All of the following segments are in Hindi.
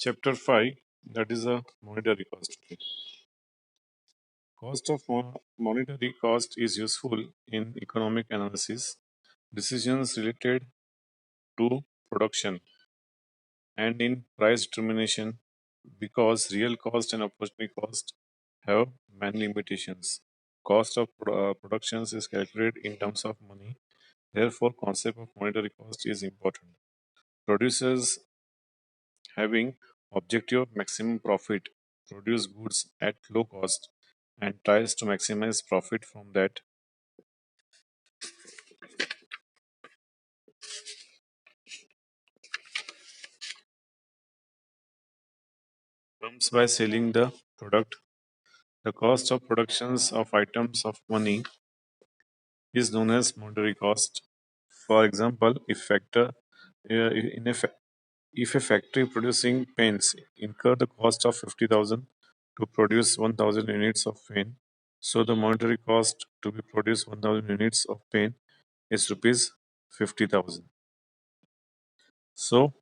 Chapter 5, that is a monetary cost. Okay. Cost of monetary cost is useful in economic analysis, decisions related to production, and in price determination because real cost and opportunity cost have many limitations. Cost of productions is calculated in terms of money. Therefore, concept of monetary cost is important. Producers having objective maximum profit produce goods at low cost and tries to maximize profit from that comes by selling the product. The cost of productions of items of money is known as monetary cost. For example, in a fa- if a factory producing pens incur the cost of 50,000 to produce 1,000 units of pen, so the monetary cost to be produce 1,000 units of pen is rupees 50,000. So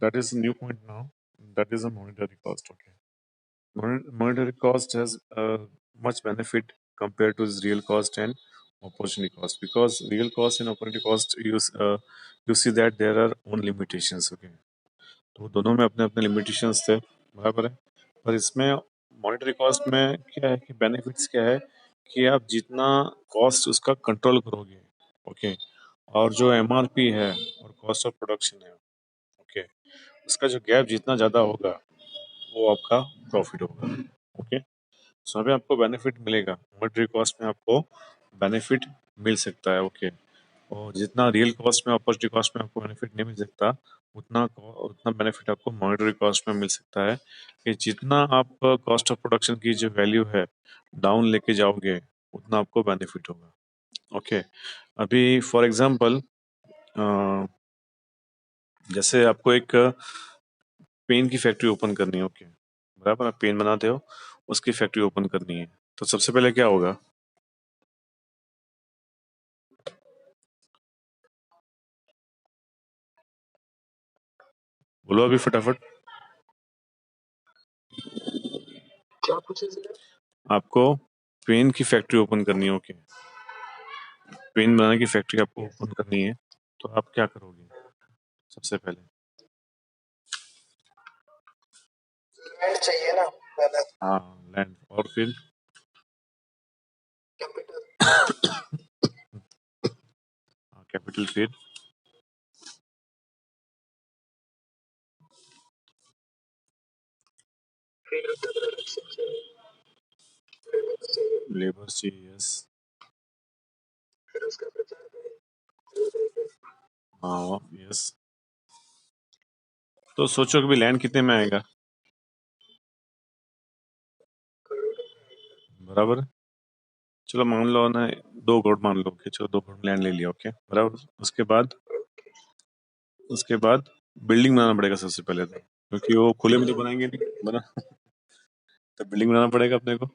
that is a new point now. That is a monetary cost. Okay. Monetary cost has much benefit compared to its real cost and opportunity cost because real cost and opportunity cost you see that there are own limitations. Okay. तो दोनों में अपने अपने लिमिटेशंस थे बराबर है पर इसमें मॉनेटरी कॉस्ट में क्या है कि बेनिफिट्स क्या है कि आप जितना कॉस्ट उसका कंट्रोल करोगे ओके और जो एमआरपी है और कॉस्ट ऑफ प्रोडक्शन है ओके उसका जो गैप जितना ज़्यादा होगा वो आपका प्रॉफिट होगा ओके सो अभी आपको बेनिफिट मिलेगा मॉनेटरी कॉस्ट में आपको बेनिफिट मिल सकता है ओके और जितना रियल कॉस्ट में अपॉर्चुनिटी कॉस्ट में आपको बेनिफिट नहीं मिल सकता उतना बेनिफिट आपको मॉनेटरी कॉस्ट में मिल सकता है कि जितना आप कॉस्ट ऑफ प्रोडक्शन की जो वैल्यू है डाउन लेके जाओगे उतना आपको बेनिफिट होगा ओके अभी फॉर एग्जांपल जैसे आपको एक पेन की फैक्ट्री ओपन करनी है ओके बराबर आप पेन बनाते हो उसकी फैक्ट्री ओपन करनी है तो सबसे पहले क्या होगा बोलो अभी फटाफट आपको पेन की फैक्ट्री ओपन करनी है ओके पेन बनाने की फैक्ट्री आपको ओपन करनी है तो आप क्या करोगे सबसे पहले लैंड चाहिए ना पहले हाँ लैंड और फिर कैपिटल फिर लेबर चाहिए यस हाँ यस तो सोचो कि लैंड कितने में आएगा बराबर चलो मान लो ना 2 करोड़ मान लो कि चलो 2 करोड़ लैंड ले लिया ओके बराबर उसके बाद बिल्डिंग बनाना पड़ेगा सबसे पहले तो क्योंकि वो खुले में तो बनाएंगे नहीं बना तो बिल्डिंग बनाना पड़ेगा अपने को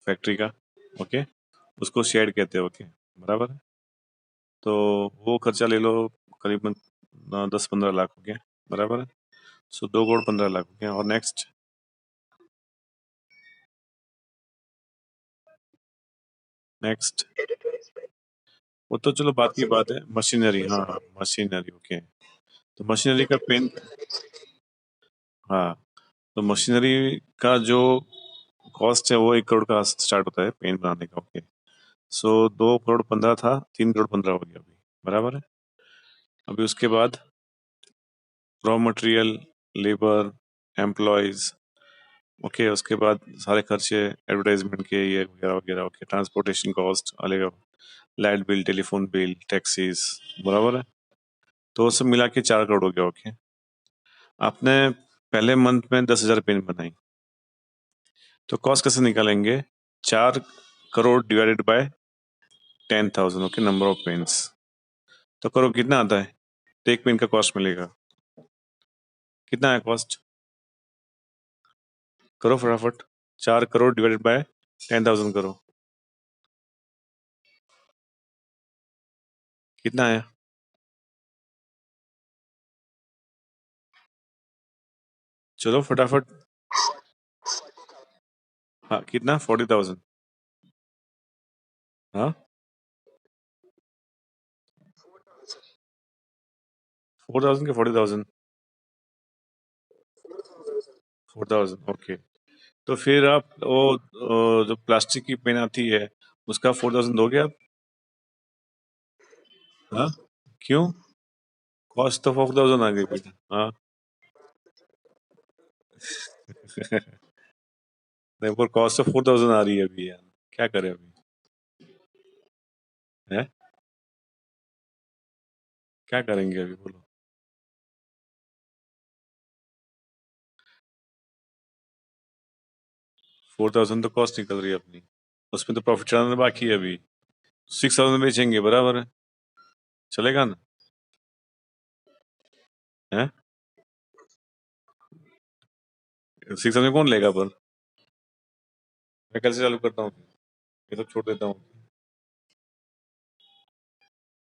फैक्ट्री का ओके उसको शेड कहते हैं ओके बराबर है तो वो खर्चा ले लो करीबन 10-15 लाख हो गया बराबर है सो 2 करोड़ 15 लाख हो गया और नेक्स्ट वो तो चलो बात की बात है मशीनरी हाँ मशीनरी ओके तो मशीनरी का पेन हाँ तो मशीनरी का जो कॉस्ट है वो 1 करोड़ का स्टार्ट होता है पेन बनाने का ओके सो 2 करोड़ 15 था 3 करोड़ 15 हो गया अभी बराबर है अभी उसके बाद raw material labour employees okay उसके बाद सारे खर्चे एडवर्टाइजमेंट के ये वगैरह वगैरह ओके ट्रांसपोर्टेशन कॉस्ट अलग light bill telephone bill taxis बराबर है तो वो सब मिला के 4 करोड़ हो गया ओके आपने पहले मंथ में 10,000 पेन बनाई तो कॉस्ट कैसे निकालेंगे 4 crore divided by 10,000 okay number of pens तो करो कितना आता है तो एक पेन का कॉस्ट मिलेगा कितना है कॉस्ट करो फटाफट 4 करोड़ डिवाइडेड बाय 10,000 करो कितना है चलो फटाफट। हाँ कितना 40,000? हाँ 4,000 के 40,000? 4,000 ओके। तो फिर आप वो जो प्लास्टिक की पेन आती है उसका 4,000 दोगे आप? हाँ क्यों? कॉस्ट तो 4,000 आ गई बेटा। हाँ नहीं पर कॉस्ट तो 4,000 आ रही है अभी यार, क्या करें अभी? है क्या करेंगे अभी बोलो? 4,000 तो कॉस्ट निकल रही है अपनी, उसमें तो प्रॉफिट चढ़ाना बाकी है अभी। 6,000 बेचेंगे बराबर है, चलेगा ना? है 6,000 कौन लेगा पर? मैं कल से चालू करता हूँ, ये तो छोड़ देता हूँ।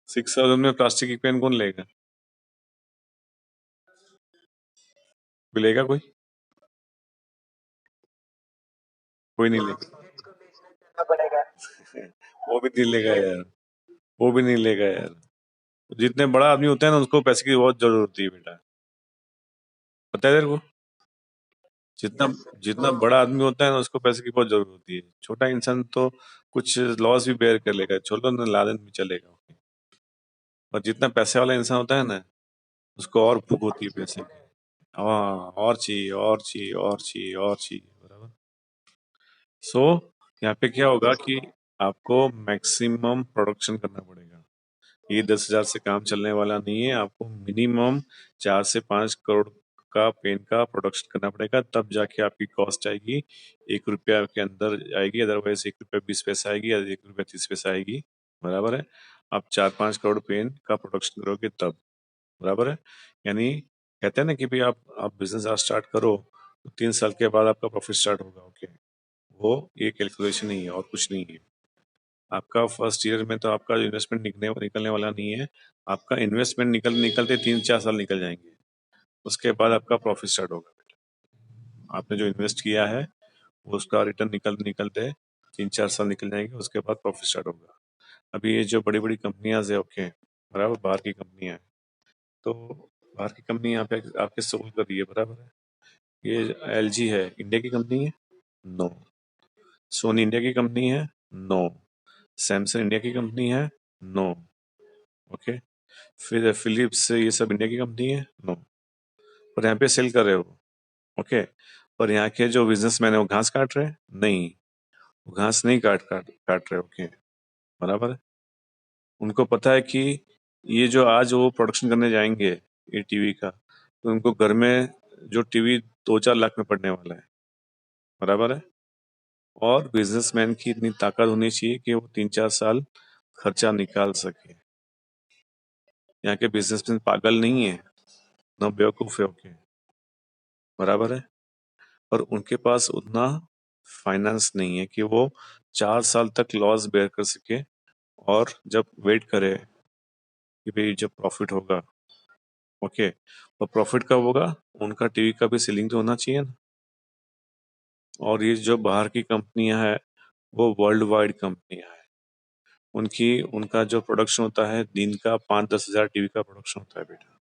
6,000 में प्लास्टिक की पेन कौन लेगा? कोई लेगा कोई? कोई नहीं लेगा। वो भी नहीं लेगा यार, वो भी नहीं लेगा यार। जितने बड़ा आदमी होता है ना उसको पैसे की बहुत जरूरत होती है बेटा, पता है तेरे को? जितना जितना बड़ा आदमी होता है ना उसको पैसे की बहुत जरूरत होती है, छोटा इंसान तो कुछ लॉस भी बेयर कर लेगा, छोड़ो ना लालन भी चलेगा। और जितना पैसे वाला इंसान होता है ना उसको और भूख होती है पैसे की। हाँ और चाहिए और चाहिए और चाहिए और चाहिए बराबर। सो यहाँ पे क्या होगा कि आपको मैक्सिमम प्रोडक्शन करना पड़ेगा। ये 10,000 से काम चलने वाला नहीं है, आपको मिनिमम 4 से 5 करोड़ का पेन का प्रोडक्शन करना पड़ेगा, तब जाके आपकी कॉस्ट आएगी 1 रुपया के अंदर आएगी, अदरवाइज 1 रुपया 20 पैसा आएगी या 1 रुपया 30 पैसा आएगी। बराबर है? आप 4-5 करोड़ पेन का प्रोडक्शन करोगे तब। बराबर है? यानी कहते हैं ना कि भाई आप बिजनेस आज स्टार्ट करो तो 3 साल के बाद आपका प्रॉफिट स्टार्ट होगा। ओके, वो ये कैलकुलेशन नहीं है और कुछ नहीं है। आपका फर्स्ट ईयर में तो आपका इन्वेस्टमेंट निकलने वाला नहीं है। आपका इन्वेस्टमेंट निकलते 3-4 साल निकल जाएंगे, उसके बाद आपका प्रॉफिट स्टार्ट होगा बेटा। आपने जो इन्वेस्ट किया है वो उसका रिटर्न निकलते 3-4 साल निकल जाएंगे, उसके बाद प्रॉफिट स्टार्ट होगा। अभी ये जो बड़ी बड़ी कंपनियां है, ओके बराबर, बाहर की कंपनियां हैं, तो बाहर की कंपनी यहाँ पे आपके सोल कर रही है बराबर है। ये एलजी है, इंडिया की कंपनी है? नो। सोनी इंडिया की कंपनी है? नो। सैमसंग इंडिया की कंपनी है? नो। ओके, फिर फिलिप्स ये सब इंडिया की कंपनी है? नो। पर यहाँ पे सेल कर रहे हो। ओके, पर यहाँ के जो बिजनेसमैन है वो घास काट रहे हैं? नहीं, वो घास नहीं काट रहे। ओके बराबर है? उनको पता है कि ये जो आज वो प्रोडक्शन करने जाएंगे ये टीवी का, तो उनको घर में जो टीवी 2-4 लाख में पड़ने वाला है। बराबर है? और बिजनेसमैन की इतनी ताकत होनी चाहिए कि वो 3-4 साल खर्चा निकाल सके। यहाँ के बिजनेसमैन पागल नहीं है, ना बेवकूफ है। ओके बराबर है? और उनके पास उतना फाइनेंस नहीं है कि वो 4 साल तक लॉस बेयर कर सके और जब वेट करे कि भाई जब प्रॉफिट होगा। ओके, और प्रॉफिट कब होगा? उनका टीवी का भी सेलिंग तो होना चाहिए ना। और ये जो बाहर की कंपनियां हैं वो वर्ल्ड वाइड कंपनियां हैं, उनकी उनका जो प्रोडक्शन होता है दिन का 5-10 हजार टीवी का प्रोडक्शन होता है बेटा,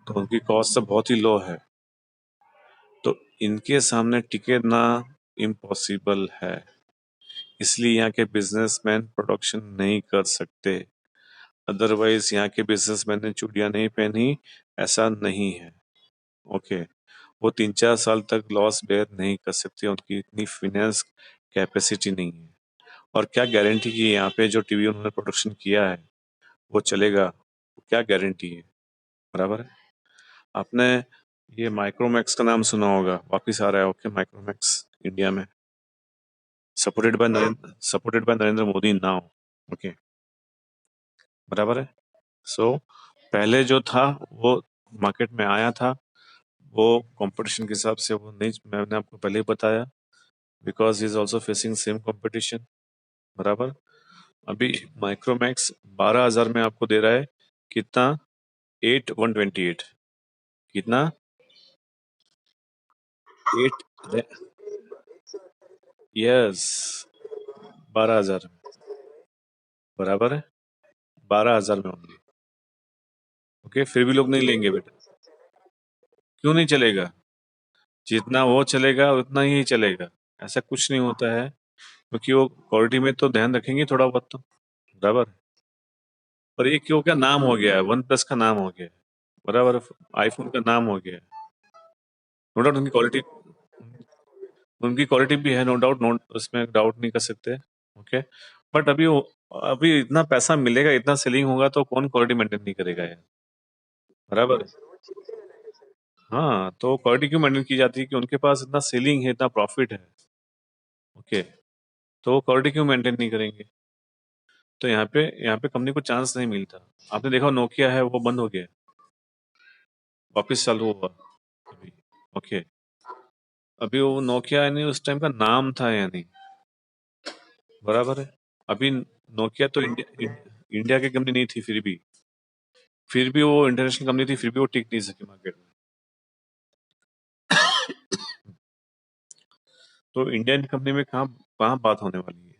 तो उनकी कॉस्ट तो बहुत ही लो है। तो इनके सामने टिके ना इम्पॉसिबल है, इसलिए यहाँ के बिजनेसमैन प्रोडक्शन नहीं कर सकते। अदरवाइज यहाँ के बिजनेसमैन ने चूड़ियां नहीं पहनी ऐसा नहीं है। ओके, वो 3-4 साल तक लॉस बेयर नहीं कर सकते, उनकी इतनी फिनेंस कैपेसिटी नहीं है। और क्या गारंटी कि यहाँ पे जो टीवी उन्होंने प्रोडक्शन किया है वो चलेगा? क्या गारंटी है? बराबर है? आपने ये माइक्रोमैक्स का नाम सुना होगा, वापिस आ रहा है। ओके, माइक्रोमैक्स इंडिया में supported by Narendra Modi now. Okay बराबर है? सो पहले जो था वो मार्केट में आया था, वो कंपटीशन के हिसाब से वो नहीं, मैंने आपको पहले ही बताया, because is also facing same competition. बराबर? अभी माइक्रोमैक्स 12,000 में आपको दे रहा है कितना? 8,128। कितना? 8, यस, 12,000 बराबर है, 12,000 में होंगे। ओके, फिर भी लोग नहीं लेंगे बेटा। क्यों नहीं चलेगा? जितना वो चलेगा उतना ही चलेगा। ऐसा कुछ नहीं होता है, क्योंकि वो क्वालिटी में तो ध्यान रखेंगे थोड़ा बहुत तो, बराबर। पर ये क्यों, क्या नाम हो गया है, वन प्लस का नाम हो गया है, बराबर। आईफोन का नाम हो गया है। नो डाउट उनकी क्वालिटी भी है, नो डाउट, नो, उसमें डाउट नहीं कर सकते। ओके, बट अभी इतना पैसा मिलेगा, इतना सेलिंग होगा, तो कौन क्वालिटी मेंटेन नहीं करेगा यार, बराबर। हाँ, तो क्वालिटी क्यों मेंटेन की जाती है? कि उनके पास इतना सेलिंग है, इतना प्रॉफिट है। ओके, तो क्वालिटी क्यों मेंटेन नहीं करेंगे? तो यहाँ पे कंपनी को चांस नहीं मिलता। आपने देखा नोकिया है वो बंद हो गया, वापस चालू हुआ अभी। ओके, अभी वो नोकिया यानी उस टाइम का नाम था यानी, बराबर है। अभी नोकिया तो इंडिया की कंपनी नहीं थी, फिर भी वो इंटरनेशनल कंपनी थी, फिर भी वो टिक नहीं सकी मार्केट में। तो इंडियन कंपनी में कहाँ कहाँ बात होने वाली है,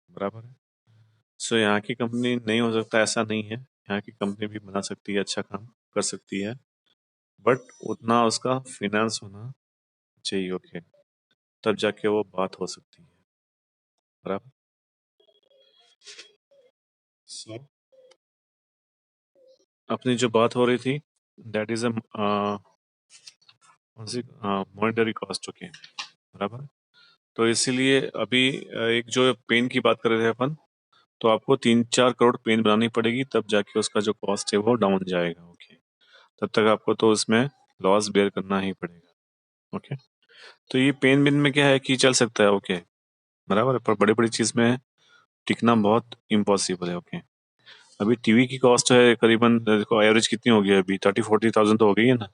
बराबर है। सो यहाँ की कंपनी नहीं हो सकता ऐसा नहीं है, यहाँ की कंपनी भी बना सकती है, अच्छा काम कर सकती है, बट उतना उसका फिनेंस होना चाहिए। ओके, तब जाके वो बात हो सकती है, बराबर। सो अपनी जो बात हो रही थी, that is monetary cost. Okay, बराबर। तो इसीलिए अभी एक जो पेन की बात कर रहे थे अपन, तो आपको 3-4 करोड़ पेन बनानी पड़ेगी, तब जाके उसका जो कॉस्ट है वो डाउन जाएगा। ओके, तब तक आपको तो उसमें लॉस बेयर करना ही पड़ेगा। ओके, तो ये पेन बिन में क्या है कि चल सकता है। ओके, बराबर है, पर बड़ी बड़ी चीज में टिकना बहुत इम्पॉसिबल है। ओके, अभी टीवी की कॉस्ट है करीबन, देखो एवरेज कितनी हो गई है अभी, 30-40 थाउजेंड तो हो गई है ना,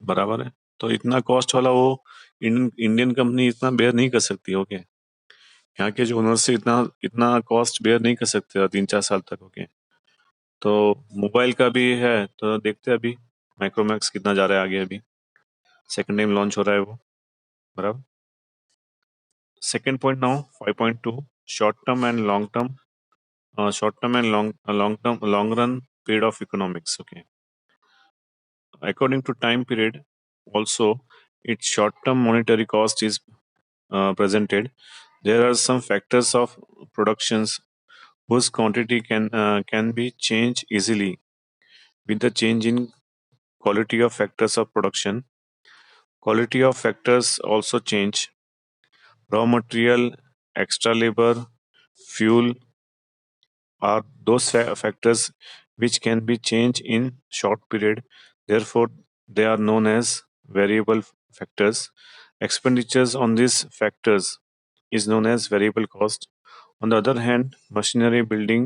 बराबर है। तो इतना कॉस्ट वाला वो इंडियन कंपनी इतना बेयर नहीं कर सकती। ओके, यहाँ के जो ओनर से इतना इतना कॉस्ट बेयर नहीं कर सकते 3-4 साल तक। ओके, तो मोबाइल का भी है, तो देखते हैं अभी माइक्रोमैक्स कितना जा रहा है आगे। अभी सेकंड टाइम लॉन्च हो रहा है वो, बराबर। Second point now 5.2, short term and long term, long run period of economics. Okay, according to time period, also its short term monetary cost is presented. There are some factors of productions whose quantity can be changed easily with the change in quality of factors of production. Quality of factors also change. Raw material, extra labor, fuel are those factors which can be changed in short period. Therefore, they are known as variable factors. Expenditures on these factors is known as variable cost. On the other hand, machinery building,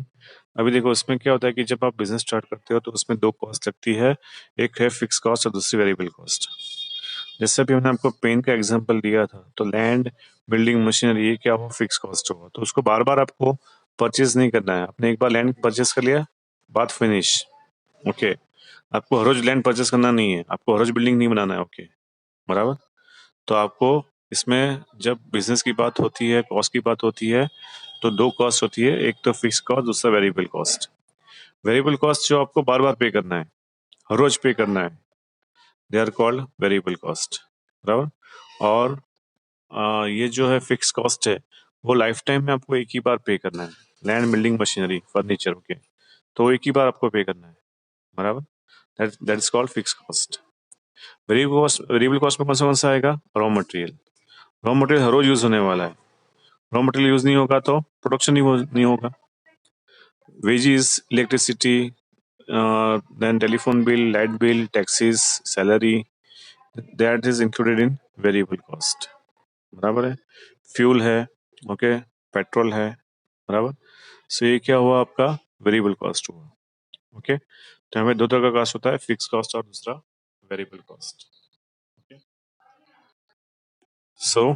अभी देखो इसमें क्या होता है कि जब आप बिजनेस स्टार्ट करते हो तो उसमें दो कॉस्ट लगती है, एक है फिक्स कॉस्ट और दूसरी वेरिएबल कॉस्ट। जैसे भी हमने आपको पेन का एग्जांपल दिया था, तो लैंड, बिल्डिंग, मशीनरी, ये क्या हुआ, फिक्स कॉस्ट हुआ, तो उसको बार बार आपको परचेज नहीं करना है। आपने एक बार लैंड परचेस कर लिया, बात फिनिश। ओके, आपको हर रोज लैंड परचेस करना नहीं है, आपको हर रोज बिल्डिंग नहीं बनाना है। ओके, बराबर। तो आपको इसमें जब बिजनेस की बात होती है, कॉस्ट की बात होती है, तो दो कॉस्ट होती है, एक तो फिक्स कॉस्ट, दूसरा वेरिएबल कॉस्ट। वेरिएबल कॉस्ट जो आपको बार बार पे करना है, हर रोज पे करना है, they are called variable cost, बराबर। और ये जो है फिक्स कॉस्ट है, वो लाइफ टाइम में आपको एक ही बार पे करना है। Land, building, machinery, furniture, okay, तो एक ही बार आपको पे करना है, बराबर। That is called fix cost. Variable cost में कौन सा आएगा? Raw material. रॉ मटेरियल हर रोज यूज होने वाला है, रॉ मटेरियल यूज नहीं होगा तो प्रोडक्शन नहीं होगा। Wages, electricity, then telephone bill, light bill, taxes, salary, that is included in variable cost, बराबर है। फ्यूल है, ओके, पेट्रोल है, बराबर। सो ये क्या हुआ आपका? वेरिएबल कॉस्ट हुआ। ओके, तो हमें दो तरह का कॉस्ट होता है, फिक्स कॉस्ट और दूसरा variable cost. So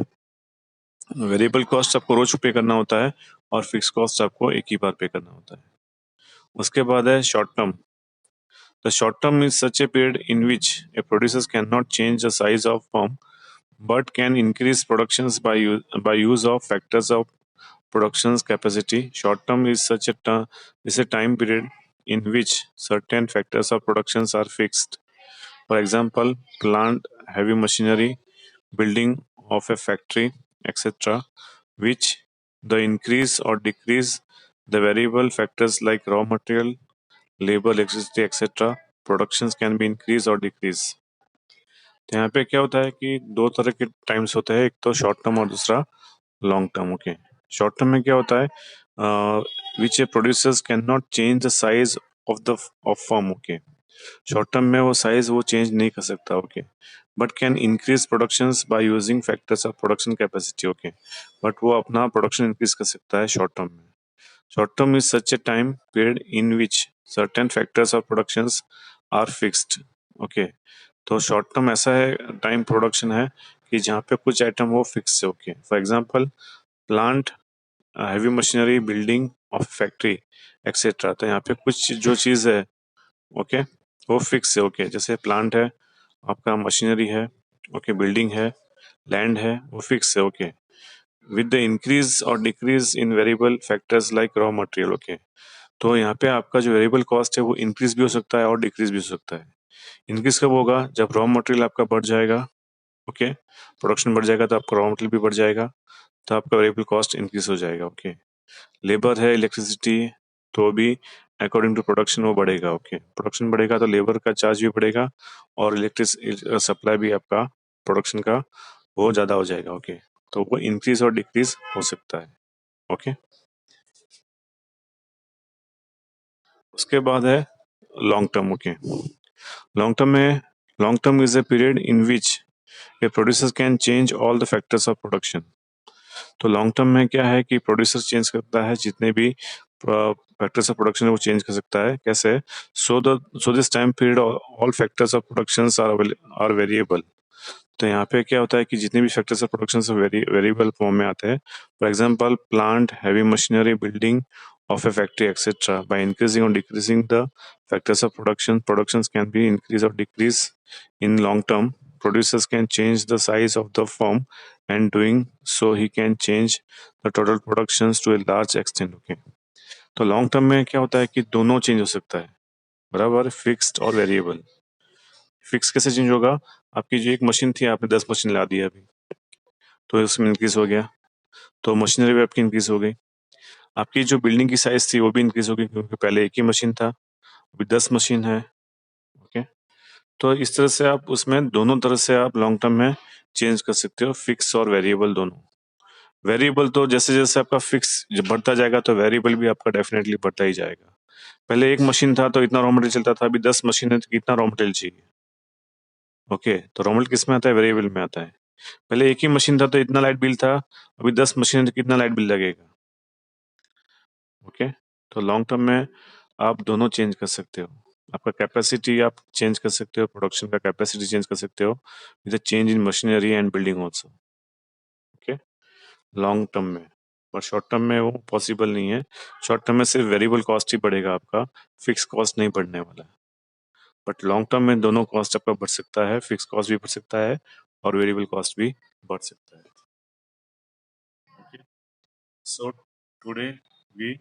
variable cost आपको रोज पे करना होता है और फिक्स कॉस्ट आपको एक ही बार पे करना होता है। उसके बाद है short term. The short term is such a period in which a producer cannot change the size of firm but can increase productions by use of factors of production's capacity. Short term is such a is a time period in which certain factors of productions are fixed. For example, plant, heavy machinery, building of a factory, etc., which the increase or decrease the variable factors like raw material, labor, electricity, etc. Productions can be increase or decrease. तो यहाँ पे क्या होता है कि दो तरह के टाइम्स होते हैं, एक तो शॉर्ट टर्म और दूसरा long term. Okay, short term में क्या होता है, which a producers can not change the size of the of firm. Okay, short term में वो साइज वो चेंज नहीं कर सकता. Okay, but can increase productions by using factors of production capacity. Okay, but वो अपना प्रोडक्शन इंक्रीज कर सकता है शॉर्ट टर्म में. Short term is such a time period in which certain factors of productions are fixed. Okay, तो शॉर्ट टर्म ऐसा है टाइम प्रोडक्शन है कि जहाँ पे कुछ आइटम वो फिक्स है. Okay, for example plant, heavy machinery, building of factory etcetera. तो यहाँ पे कुछ जो चीज़ है, ओके, वो फिक्स है. ओके, जैसे प्लांट है, आपका मशीनरी है, ओके, बिल्डिंग है, लैंड है, वो फिक्स है. ओके, विद द इंक्रीज और decrease in variable factors like raw material. Okay, तो यहाँ पे आपका जो वेरिएबल कॉस्ट है वो इंक्रीज भी हो सकता है और डिक्रीज भी हो सकता है. इंक्रीज कब होगा, जब रॉ मटेरियल आपका बढ़ जाएगा. ओके, प्रोडक्शन बढ़ जाएगा तो आपका रॉ मटेरियल भी बढ़ जाएगा, तो आपका वेरिएबल कॉस्ट इंक्रीज हो जाएगा. ओके, लेबर है, इलेक्ट्रिसिटी, तो भी अकॉर्डिंग टू प्रोडक्शन वो बढ़ेगा. ओके, प्रोडक्शन बढ़ेगा तो लेबर का चार्ज भी बढ़ेगा और इलेक्ट्रिक सप्लाई भी आपका प्रोडक्शन का वो ज़्यादा हो जाएगा. ओके, तो वो इंक्रीज और डिक्रीज हो सकता है. ओके, उसके बाद है long term. Okay, long term में long term is a period in which a producer can change all the factors of production. तो लॉन्ग टर्म में क्या है कि प्रोड्यूसर चेंज करता है जितने भी फैक्टर्स ऑफ प्रोडक्शन है वो चेंज कर सकता है. कैसे, so this time period all factors of production are variable. तो यहाँ पे क्या होता है कि जितने भी factors of production variable form में आते हैं. For example plant, heavy machinery, building of a factory, etc. By increasing or decreasing the factors of production, productions can be increase or decrease. In long term, producers can change the size of the firm, and doing so he can change the total productions to a large extent. Okay, तो लॉन्ग टर्म में क्या होता है कि दोनों चेंज हो सकता है, बराबर, फिक्स्ड और वेरिएबल. फिक्स कैसे चेंज होगा, आपकी जो एक मशीन थी आपने 10 मशीन ला दी अभी, तो उसमें इंक्रीज हो गया, तो मशीनरी भी आपकी इंक्रीज हो गई. आपकी जो बिल्डिंग की साइज थी वो भी इंक्रीज हो गई क्योंकि पहले एक ही मशीन था, अभी 10 मशीन है. ओके, तो इस तरह से आप उसमें दोनों तरह से आप लॉन्ग टर्म में चेंज कर सकते हो, फिक्स और वेरिएबल दोनों. वेरिएबल तो जैसे जैसे आपका फिक्स जब बढ़ता जाएगा तो वेरिएबल भी आपका डेफिनेटली बढ़ता ही जाएगा. पहले एक मशीन था तो इतना रॉ मटेरियल चलता था, अभी 10 मशीन है तो कितना रॉ मटेरियल चाहिए. ओके, तो रॉ मटेरियल किस में आता है, वेरिएबल में आता है. पहले एक ही मशीन था तो इतना लाइट बिल था, अभी 10 मशीन है तो कितना लाइट बिल लगेगा. ओके, तो लॉन्ग टर्म में आप दोनों चेंज कर सकते हो. आपका कैपेसिटी आप चेंज कर सकते हो, प्रोडक्शन का कैपेसिटी चेंज कर सकते हो with change in machinery and building also. Okay, long term में. और शॉर्ट टर्म में वो पॉसिबल नहीं है. शॉर्ट टर्म में सिर्फ वेरिएबल कॉस्ट ही बढ़ेगा, आपका फिक्स कॉस्ट नहीं बढ़ने वाला है. बट लॉन्ग टर्म में दोनों कॉस्ट आपका बढ़ सकता है, फिक्स कॉस्ट भी बढ़ सकता है और वेरिएबल कॉस्ट भी बढ़ सकता है. So today we